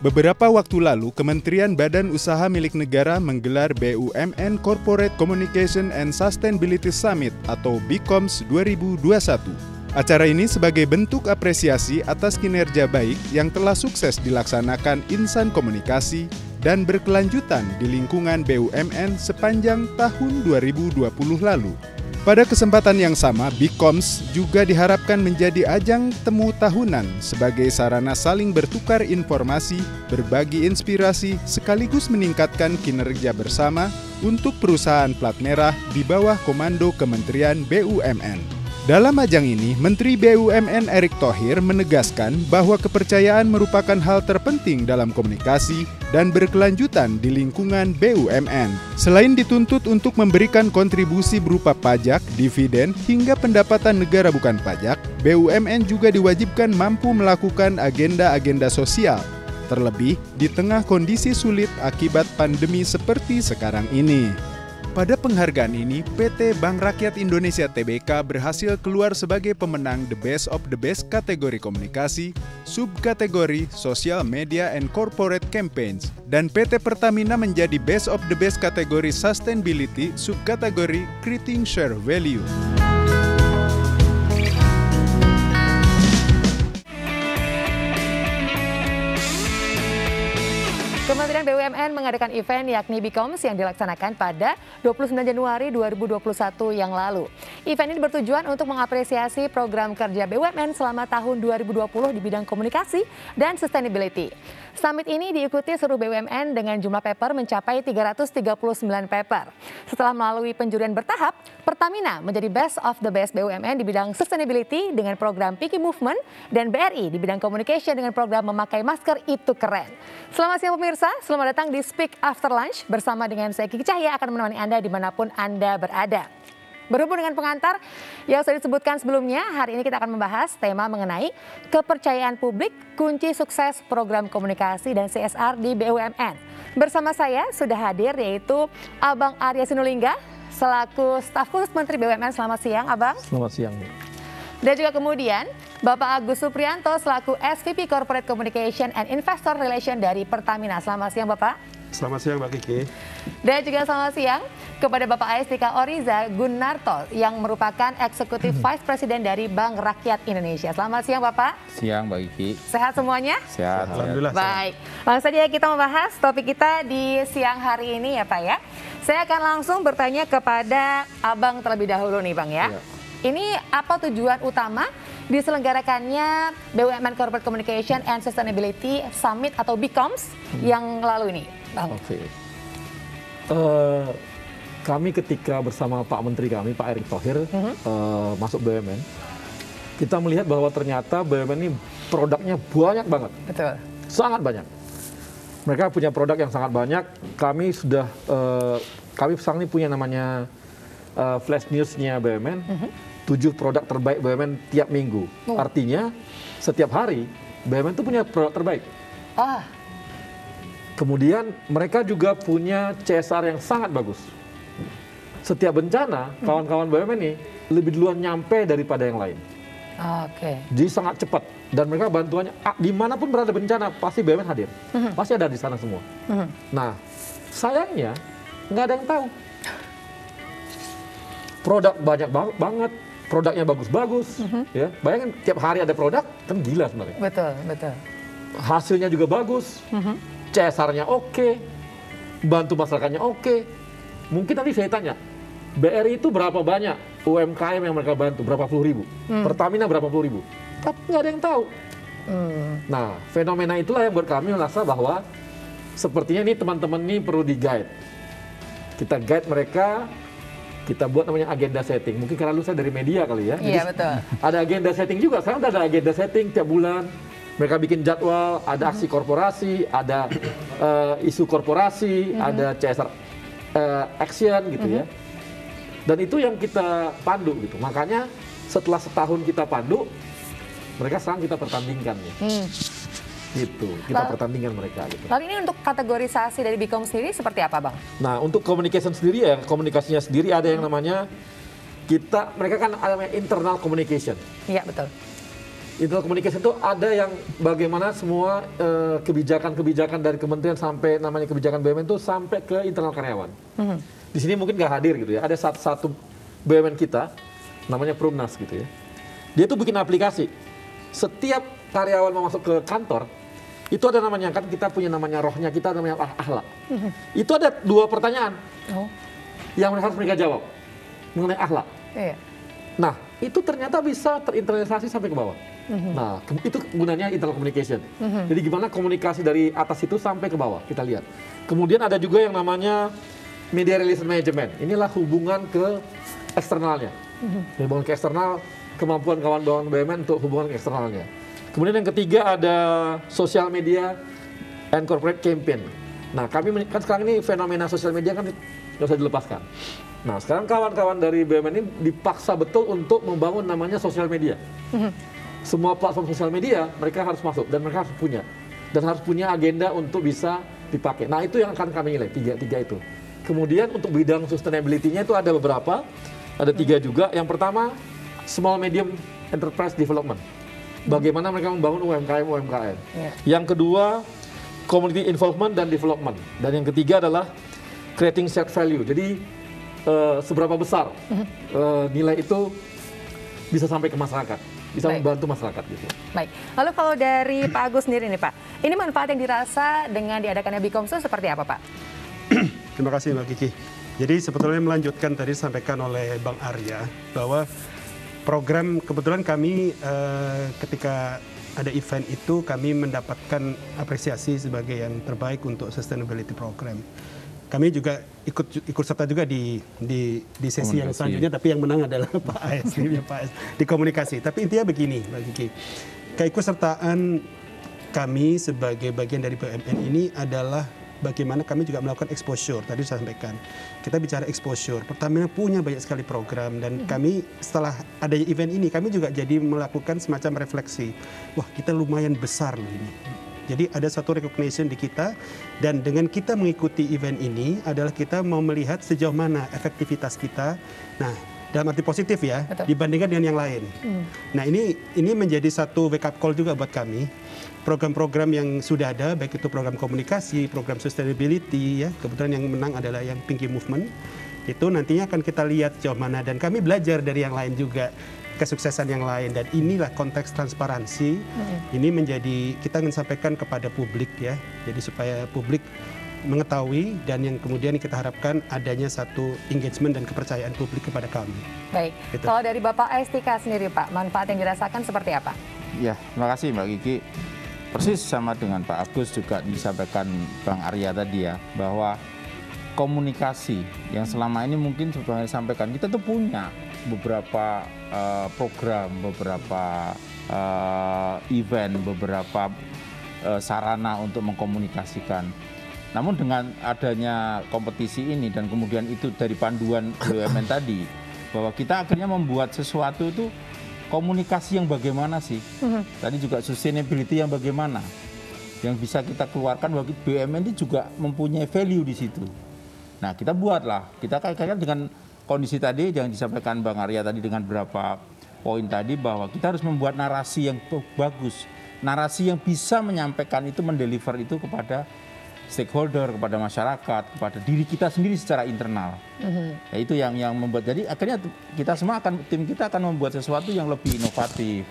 Beberapa waktu lalu, Kementerian Badan Usaha Milik Negara menggelar BUMN Corporate Communication and Sustainability Summit atau BCOMS 2021. Acara ini sebagai bentuk apresiasi atas kinerja baik yang telah sukses dilaksanakan insan komunikasi dan berkelanjutan di lingkungan BUMN sepanjang tahun 2020 lalu. Pada kesempatan yang sama, BCOMS juga diharapkan menjadi ajang temu tahunan sebagai sarana saling bertukar informasi, berbagi inspirasi, sekaligus meningkatkan kinerja bersama untuk perusahaan plat merah di bawah komando Kementerian BUMN. Dalam ajang ini, Menteri BUMN Erick Thohir menegaskan bahwa kepercayaan merupakan hal terpenting dalam komunikasi dan berkelanjutan di lingkungan BUMN. Selain dituntut untuk memberikan kontribusi berupa pajak, dividen, hingga pendapatan negara bukan pajak, BUMN juga diwajibkan mampu melakukan agenda-agenda sosial, terlebih di tengah kondisi sulit akibat pandemi seperti sekarang ini. Pada penghargaan ini, PT Bank Rakyat Indonesia Tbk berhasil keluar sebagai pemenang The Best of the Best kategori komunikasi, subkategori Social Media and Corporate Campaigns, dan PT Pertamina menjadi Best of the Best kategori Sustainability, subkategori Creating Share Value. Kementerian BUMN mengadakan event yakni BCOMS yang dilaksanakan pada 29 Januari 2021 yang lalu. Event ini bertujuan untuk mengapresiasi program kerja BUMN selama tahun 2020 di bidang komunikasi dan sustainability. Summit ini diikuti seluruh BUMN dengan jumlah paper mencapai 339 paper. Setelah melalui penjurian bertahap, Pertamina menjadi Best of the Best BUMN di bidang sustainability dengan program Picky Movement dan BRI di bidang communication dengan program memakai masker itu keren. Selamat siang pemirsa, selamat datang di Speak After Lunch bersama dengan saya Kiki Cahya akan menemani Anda dimanapun Anda berada. Berhubung dengan pengantar yang sudah disebutkan sebelumnya, hari ini kita akan membahas tema mengenai kepercayaan publik, kunci sukses program komunikasi dan CSR di BUMN. Bersama saya sudah hadir yaitu Abang Arya Sinulinga selaku staf khusus Menteri BUMN. Selamat siang, Abang. Selamat siang. Dan juga kemudian Bapak Agus Suprianto selaku SVP Corporate Communication and Investor Relation dari Pertamina. Selamat siang, Bapak. Selamat siang, Mbak Kiki. Dan juga selamat siang kepada Bapak Aistika Oriza Gunarto yang merupakan Eksekutif Vice President dari Bank Rakyat Indonesia. Selamat siang, Bapak. Siang, Mbak Kiki. Sehat semuanya? Sehat. Alhamdulillah. Baik. Langsung saja kita membahas topik kita di siang hari ini ya, Pak ya. Saya akan langsung bertanya kepada Abang terlebih dahulu nih, Bang ya. Ini apa tujuan utama diselenggarakannya BUMN Corporate Communication and Sustainability Summit atau BCOMS yang lalu ini, Bang? Oke. Kami ketika bersama Pak Menteri kami, Pak Erick Thohir, masuk BUMN, kita melihat bahwa ternyata BUMN ini produknya banyak banget. Betul. Sangat banyak. Mereka punya produk yang sangat banyak. Kami sudah, kami sekarang ini punya namanya flash news-nya BUMN. 7 produk terbaik BUMN tiap minggu. Artinya setiap hari BUMN itu punya produk terbaik. Kemudian mereka juga punya CSR yang sangat bagus. Setiap bencana, kawan-kawan BUMN ini lebih duluan nyampe daripada yang lain. Jadi sangat cepat. Dan mereka bantuannya, dimanapun berada bencana, pasti BUMN hadir. Pasti ada di sana semua. Nah, sayangnya nggak ada yang tahu. Produk banyak banget. Produknya bagus-bagus, ya. Bayangin tiap hari ada produk, kan gila sebenarnya. Betul, betul. Hasilnya juga bagus, CSR-nya oke, bantu masyarakatnya oke. Mungkin nanti saya tanya, BRI itu berapa banyak UMKM yang mereka bantu, berapa puluh ribu? Pertamina berapa puluh ribu? Tapi nggak ada yang tahu. Nah, fenomena itulah yang buat kami merasa bahwa sepertinya ini teman-teman ini perlu di-guide. Kita guide mereka. Kita buat namanya agenda setting. Mungkin karena lu saya dari media kali ya. Iya, betul. Ada agenda setting juga. Sekarang ada agenda setting tiap bulan. Mereka bikin jadwal, ada aksi korporasi, ada isu korporasi, ada CSR action gitu ya. Dan itu yang kita pandu gitu. Makanya setelah setahun kita pandu, mereka sekarang kita pertandingkan ya. Gitu, kita pertandingan mereka gitu. Lalu ini untuk kategorisasi dari BCOMS sendiri seperti apa, Bang? Nah, untuk communication sendiri ya, komunikasinya sendiri ada yang namanya mereka kan ada namanya internal communication. Iya, betul. Internal communication itu ada yang bagaimana semua kebijakan-kebijakan dari kementerian sampai namanya kebijakan BUMN itu sampai ke internal karyawan. Di sini mungkin nggak hadir gitu ya. Ada satu BUMN kita namanya Prumnas gitu ya. Dia tuh bikin aplikasi. Setiap karyawan mau masuk ke kantor, itu ada namanya, kan kita punya namanya rohnya kita namanya akhlak. Itu ada 2 pertanyaan yang harus mereka jawab mengenai akhlak. Iya. Nah, itu ternyata bisa terinternalisasi sampai ke bawah. Nah, itu gunanya internal communication. Jadi gimana komunikasi dari atas itu sampai ke bawah, kita lihat. Kemudian ada juga yang namanya media relation management. Inilah hubungan ke eksternalnya. Hubungan ke eksternal, kemampuan kawan-kawan BUMN untuk hubungan ke eksternalnya. Kemudian yang ketiga ada social media and corporate campaign. Nah, kami kan sekarang ini fenomena sosial media kan nggak usah dilepaskan. Nah, sekarang kawan-kawan dari BUMN ini dipaksa betul untuk membangun namanya sosial media. Semua platform sosial media mereka harus masuk dan mereka harus punya. Dan harus punya agenda untuk bisa dipakai. Nah, itu yang akan kami nilai, tiga itu. Kemudian untuk bidang sustainability-nya itu ada beberapa, ada 3 juga. Yang pertama, small medium enterprise development. Bagaimana mereka membangun UMKM. Yang kedua, community involvement dan development. Dan yang ketiga adalah creating shared value. Jadi seberapa besar nilai itu bisa sampai ke masyarakat, bisa membantu masyarakat gitu. Baik, lalu kalau dari Pak Agus sendiri nih Pak, ini manfaat yang dirasa dengan diadakannya Bikomsu seperti apa Pak? Terima kasih Mbak Kiki. Jadi sebetulnya melanjutkan tadi disampaikan oleh Bang Arya bahwa program kebetulan kami ketika ada event itu kami mendapatkan apresiasi sebagai yang terbaik untuk sustainability program. Kami juga ikut serta juga di sesi yang selanjutnya, tapi yang menang adalah Pak AS, di komunikasi. Tapi intinya begini, Mbak Kiki, keikutsertaan kami sebagai bagian dari BUMN ini adalah bagaimana kami juga melakukan exposure. Tadi saya sampaikan, kita bicara exposure. Pertamina punya banyak sekali program dan kami setelah ada event ini, kami juga jadi melakukan semacam refleksi. Wah, kita lumayan besar loh ini. Jadi ada satu recognition di kita dan dengan kita mengikuti event ini adalah kita mau melihat sejauh mana efektivitas kita. Nah, dalam arti positif ya, dibandingkan dengan yang lain. Nah, ini menjadi satu wake up call juga buat kami. Program-program yang sudah ada, baik itu program komunikasi, program sustainability, ya, kebetulan yang menang adalah yang Pinky Movement, itu nantinya akan kita lihat sejauh mana dan kami belajar dari yang lain juga kesuksesan yang lain dan inilah konteks transparansi. Ini menjadi kita ingin sampaikan kepada publik ya, jadi supaya publik mengetahui dan yang kemudian kita harapkan adanya satu engagement dan kepercayaan publik kepada kami. Baik, gitu. Kalau dari Bapak Estika sendiri Pak, manfaat yang dirasakan seperti apa? Ya, terima kasih Mbak Kiki. Persis sama dengan Pak Agus juga disampaikan Bang Arya tadi ya, bahwa komunikasi yang selama ini mungkin sudah disampaikan, kita tuh punya beberapa program, beberapa event, beberapa sarana untuk mengkomunikasikan. Namun dengan adanya kompetisi ini dan kemudian itu dari panduan BUMN tadi, bahwa kita akhirnya membuat sesuatu itu komunikasi yang bagaimana sih? Tadi juga sustainability yang bagaimana? Yang bisa kita keluarkan bahwa BUMN itu juga mempunyai value di situ. Nah, kita buatlah, kita kaitkan dengan kondisi tadi yang disampaikan Bang Arya tadi dengan beberapa poin tadi bahwa kita harus membuat narasi yang bagus, narasi yang bisa menyampaikan itu, mendeliver itu kepada stakeholder, kepada masyarakat, kepada diri kita sendiri secara internal. Ya, itu yang membuat, jadi akhirnya kita semua tim kita akan membuat sesuatu yang lebih inovatif.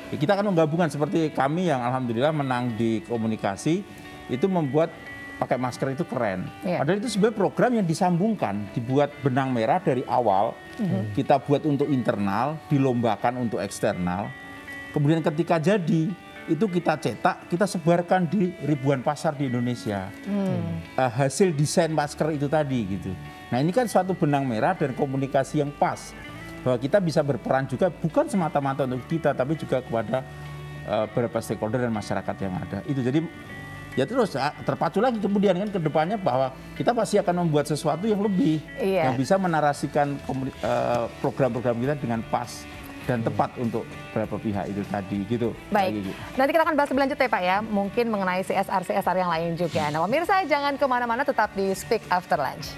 Ya, kita akan menggabungkan seperti kami yang alhamdulillah menang di komunikasi, itu membuat pakai masker itu keren. Padahal itu sebenarnya program yang disambungkan, dibuat benang merah dari awal, kita buat untuk internal, dilombakan untuk eksternal. Kemudian ketika jadi, itu kita cetak, kita sebarkan di ribuan pasar di Indonesia. Hasil desain masker itu tadi gitu. Nah, ini kan suatu benang merah dan komunikasi yang pas, bahwa kita bisa berperan juga bukan semata-mata untuk kita, tapi juga kepada beberapa stakeholder dan masyarakat yang ada. Itu jadi ya terus terpacu lagi kemudian kan ke depannya bahwa kita pasti akan membuat sesuatu yang lebih, yang bisa menarasikan program-program kita dengan pas dan tepat untuk beberapa pihak itu tadi gitu. Baik, nanti kita akan bahas lebih lanjut ya Pak ya, mungkin mengenai CSR yang lain juga. Nah pemirsa jangan kemana-mana, tetap di Speak After Lunch.